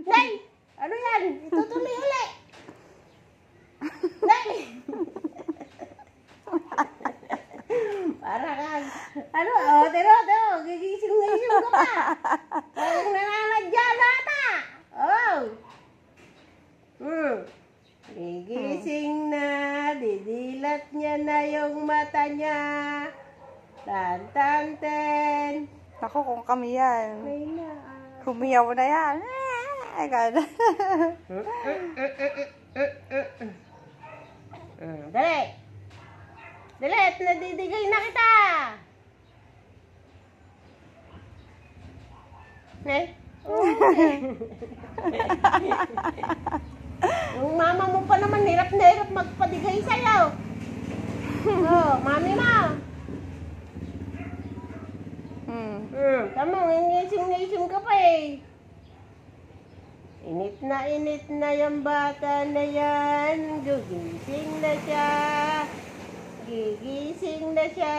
Nay! Ano yan? Itutuloy uli. Nay! Para kang, ano, tero, gigising-gising ka pa. Parang nananadya na ata. Gigising na, didilat niya na yung mata niya. Tan-tan-ten. Ako, kung kami yan. May na. Humiyaw na yan. Ay, gano'n. Dali. Dali, nadidigay na kita. Yung mama mo pa naman, hirap na hirap magpadigay sa'yo. Mami mo. Tama, ngising-ngising ka pa eh. Init na yung bata na yan. Gigising na siya. Gigising na siya.